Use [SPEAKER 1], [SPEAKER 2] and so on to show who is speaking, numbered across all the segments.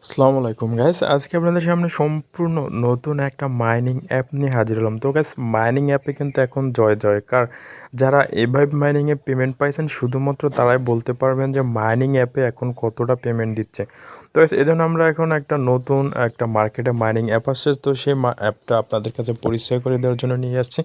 [SPEAKER 1] আসসালামু আলাইকুম গাইস, আজকে আপনাদের সামনে সম্পূর্ণ নতুন একটা মাইনিং অ্যাপ নিয়ে হাজির হলাম। তো গাইস, মাইনিং অ্যাপে কিন্তু এখন জয় জয়কার। যারা এভাবে মাইনিংয়ে পেমেন্ট পাইছেন শুধুমাত্র তারাই বলতে পারবেন যে মাইনিং অ্যাপে এখন কতটা পেমেন্ট দিচ্ছে। তো গাইস, এজন্য আমরা এখন একটা নতুন একটা মার্কেটে মাইনিং অ্যাপ আসছে, তো সেই অ্যাপটা আপনাদের কাছে পরিচয় করে দেওয়ার জন্য নিয়ে যাচ্ছি।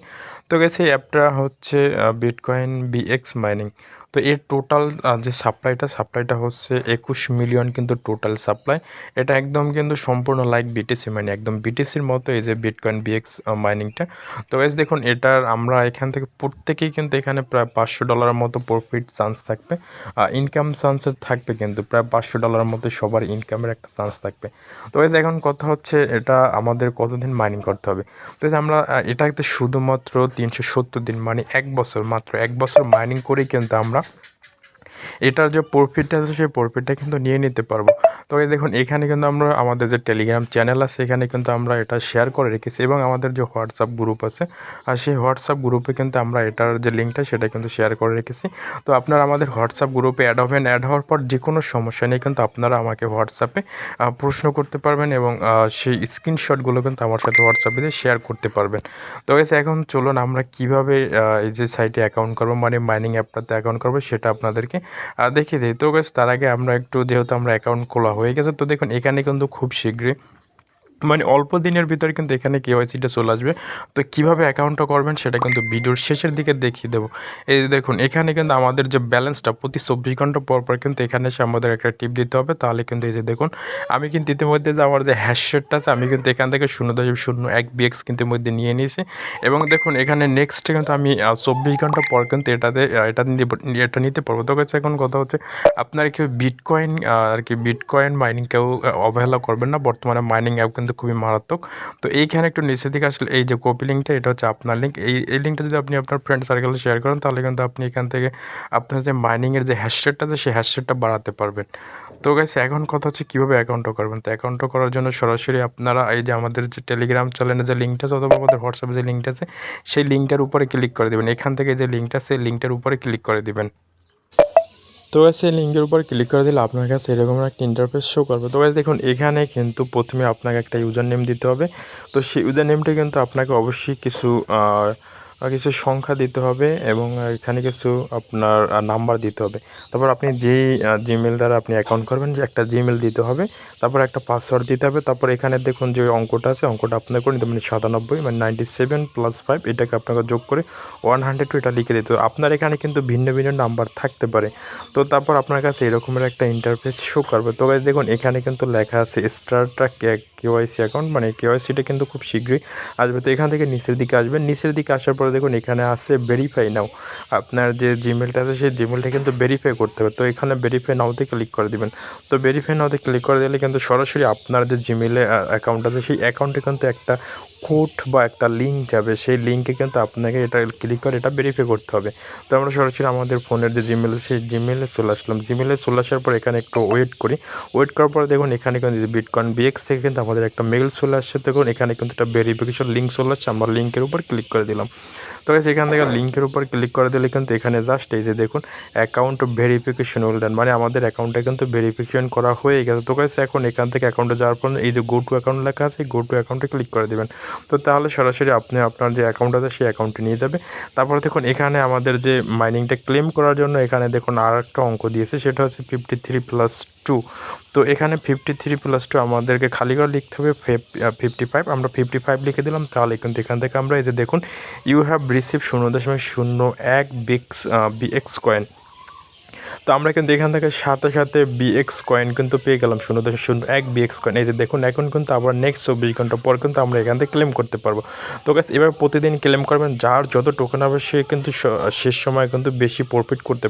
[SPEAKER 1] তো গাইস, এই অ্যাপটা হচ্ছে বিটকয়েন বিএক্স মাইনিং। তো এর টোটাল যে সাপ্লাইটা হচ্ছে 21 মিলিয়ন, কিন্তু টোটাল সাপ্লাই এটা একদম কিন্তু সম্পূর্ণ লাইক বিটিসি, মানে একদম বিটিসির মতো এই যে বিটকয়েন বিএক্স মাইনিংটা। তো গাইস দেখুন, এটার আমরা এখান থেকে প্রত্যেকেই কিন্তু এখানে প্রায় $500 মতো প্রফিট চান্স থাকবে, ইনকাম চান্সের থাকবে, কিন্তু প্রায় $500 মতো সবার ইনকামের একটা চান্স থাকবে। তো গাইস এখন কথা হচ্ছে এটা আমাদের কতদিন মাইনিং করতে হবে। তো আমরা এটাতে শুধুমাত্র 370 দিন মানে 1 বছর, মাত্র 1 বছর মাইনিং করেই কিন্তু আমরা এটার যে প্রফিটটা আছে সেই প্রফিটটা কিন্তু নিয়ে নিতে পারবো। তো এই দেখুন, এখানে কিন্তু আমরা আমাদের যে টেলিগ্রাম চ্যানেল আছে এখানে কিন্তু আমরা এটা শেয়ার করে রেখেছি, এবং আমাদের যে হোয়াটসঅ্যাপ গ্রুপ আছে আর সেই হোয়াটসঅ্যাপ গ্রুপে কিন্তু আমরা এটার যে লিঙ্কটা সেটা কিন্তু শেয়ার করে রেখেছি। তো আপনারা আমাদের হোয়াটসঅ্যাপ গ্রুপে অ্যাড হবেন, অ্যাড হওয়ার পর যে কোনো সমস্যা নেই কিন্তু আপনারা আমাকে হোয়াটসঅ্যাপে প্রশ্ন করতে পারবেন, এবং সেই স্ক্রিনশটগুলো কিন্তু আমার সাথে হোয়াটসঅ্যাপে দিয়ে শেয়ার করতে পারবেন। তো এখন চলুন আমরা কীভাবে এই যে সাইটে অ্যাকাউন্ট করবো, মানে মাইনিং অ্যাপটাতে অ্যাকাউন্ট করবো সেটা আপনাদেরকে দেখিয়ে দিই। তো গাইস, তার আগে আমরা একটু, যেহেতু আমরা অ্যাকাউন্ট খোলা হয়ে গেছে, তো দেখুন এখানে কিন্তু খুব শীঘ্রই মানে অল্প দিনের ভিতরে কিন্তু এখানে কেওয়াইসিটা চলে আসবে। তো কীভাবে অ্যাকাউন্টটা করবেন সেটা কিন্তু ভিডিওর শেষের দিকে দেখিয়ে দেবো। এই দেখুন, এখানে কিন্তু আমাদের যে ব্যালেন্সটা প্রতি 24 ঘন্টা পর পর কিন্তু এখানে এসে আমাদের একটা টিপ দিতে হবে, তাহলে কিন্তু এই যে দেখুন আমি কিন্তু ইতিমধ্যে যে আমার যে হ্যাশশেটটা আছে আমি কিন্তু এখান থেকে 0.01 বিএক্স কিন্তু মধ্যে নিয়ে নিয়েছি। এবং দেখুন এখানে নেক্সট কিন্তু আমি 24 ঘন্টা পর কিন্তু এটা নিতে পারবো। তো কাছে এখন কথা হচ্ছে, আপনারা কেউ বিটকয়েন আর কি বিটকয়েন মাইনিং কেউ অবহেলা করবেন না, বর্তমানে মাইনিং অ্যাপ কিন্তু খুবই মারাত্মক। তো এইখানে একটু নিচের দিকে আসলে এই যে কপি লিঙ্কটা, এটা হচ্ছে আপনার লিঙ্ক। এই লিঙ্কটা যদি আপনি আপনার ফ্রেন্ড সার্কেলে শেয়ার করেন তাহলে কিন্তু আপনি এখান থেকে আপনার যে মাইনিংয়ের যে হ্যাশটেগটা আছে সেই হ্যাশটেগটা বাড়াতে পারবেন। তো গাইস, এখন কথা হচ্ছে কীভাবে অ্যাকাউন্টটা করবেন। তো অ্যাকাউন্টটা করার জন্য সরাসরি আপনারা এই যে আমাদের যে টেলিগ্রাম চ্যানেলের যে লিঙ্কটা আছে অথবা আমাদের হোয়াটসঅ্যাপে যে লিঙ্কটা আছে সেই লিঙ্কটার উপরে ক্লিক করে দেবেন। এখান থেকে যে লিঙ্কটা আছে লিঙ্কটার উপরে ক্লিক করে দেবেন। তো সেই লিঙ্কের উপর ক্লিক করে দিলে আপনার কাছে এরকম একটা ইন্টারফেস শো করবে। তো গাইস দেখুন, এখানে কিন্তু প্রথমে আপনাকে একটা ইউজার নেম দিতে হবে। তো সেই ইউজার নেমটা কিন্তু আপনাকে অবশ্যই কিছু সংখ্যা দিতে হবে, এবং এখানে কিছু আপনার নাম্বার দিতে হবে। তারপর আপনি যেই জিমেল দ্বারা আপনি অ্যাকাউন্ট করবেন যে একটা জিমেল দিতে হবে, তারপর একটা পাসওয়ার্ড দিতে হবে। তারপর এখানে দেখুন যে অঙ্কটা আছে, অঙ্কটা আপনার করে নিতে, মানে 97 মানে 97 + 5 এটাকে আপনাকে যোগ করে 102 এটা লিখে দিতে হবে। আপনার এখানে কিন্তু ভিন্ন ভিন্ন নাম্বার থাকতে পারে। তো তারপর আপনার কাছে এরকমের একটা ইন্টারফেস শো করবে। তো গাইস দেখুন, এখানে কিন্তু লেখা আছে স্টার্ট কেওয়াইসি অ্যাকাউন্ট, মানে কেওয়াইসিটা কিন্তু খুব শীঘ্রই আসবে। তো এখান থেকে নিচের দিকে আসবেন, নিচের দিকে আসার পরে দেখুন এখানে আছে ভেরিফাই নাও। আপনার যে জিমেলটা আছে সেই জিমেলটা কিন্তু ভেরিফাই করতে হবে। তো এখানে ভেরিফাই নাওতে ক্লিক করে দিবেন। তো ভেরিফাই নাওতে ক্লিক করে দিলে কিন্তু সরাসরি আপনার যে জিমেলে অ্যাকাউন্ট আছে সেই অ্যাকাউন্টে কিন্তু একটা কোড বা একটা লিঙ্ক যাবে, সেই লিঙ্কে কিন্তু আপনাকে এটা ক্লিক করে এটা ভেরিফাই করতে হবে। তো আমরা সরাসরি আমাদের ফোনের যে জিমেল সেই জিমেলে চলে আসলাম। জিমেলে চলে আসার পর এখানে একটু ওয়েট করি। ওয়েট করার পরে দেখুন এখানে কিন্তু বিটকয়েন বিএক্স থেকে কিন্তু আমাদের একটা মেল চলে আসছে। দেখুন এখানে কিন্তু একটা ভেরিফিকেশন লিঙ্ক চলে আসছে, আমরা লিঙ্কের উপর ক্লিক করে দিলাম। তো গাইস, এখান থেকে লিঙ্কের উপর ক্লিক করে দিলে কিন্তু এখানে জাস্ট এই যে দেখুন অ্যাকাউন্ট ভেরিফিকেশন ওয়েল ডান, মানে আমাদের অ্যাকাউন্টটা কিন্তু ভেরিফিকেশন করা হয়ে গেছে। তো গাইস, এখন এখান থেকে অ্যাকাউন্টে যাওয়ার পর এই যে গো টু অ্যাকাউন্ট লেখা আছে, গো টু অ্যাকাউন্টে ক্লিক করে দেবেন। তো তাহলে সরাসরি আপনি আপনার যে অ্যাকাউন্ট আছে সেই অ্যাকাউন্টে নিয়ে যাবে। তারপরে দেখুন এখানে আমাদের যে মাইনিংটা ক্লেম করার জন্য এখানে দেখুন আর একটা অঙ্ক দিয়েছে, সেটা হচ্ছে 53+2। তো এখানে 53+2 আমাদেরকে খালি করে লিখতে হবে 55। আমরা 55 লিখে দিলাম, তাহলে কিন্তু এখান থেকে আমরা এই যে দেখুন you have receive 0.01 BX coin. তো আমরা কিন্তু এখান থেকে সাথে সাথে বিএক্স কয়েন কিন্তু পেয়ে গেলাম, 0.01 বিএক্স কয়েন। এই যে দেখুন এখন কিন্তু আবার নেক্সট 24 ঘন্টা পর কিন্তু আমরা এখান থেকে ক্লেম করতে পারবো। তো গাইস, এবার প্রতিদিন ক্লেম করবেন, যার যত টোকেন হবে সে কিন্তু শেষ সময় কিন্তু বেশি প্রফিট করতে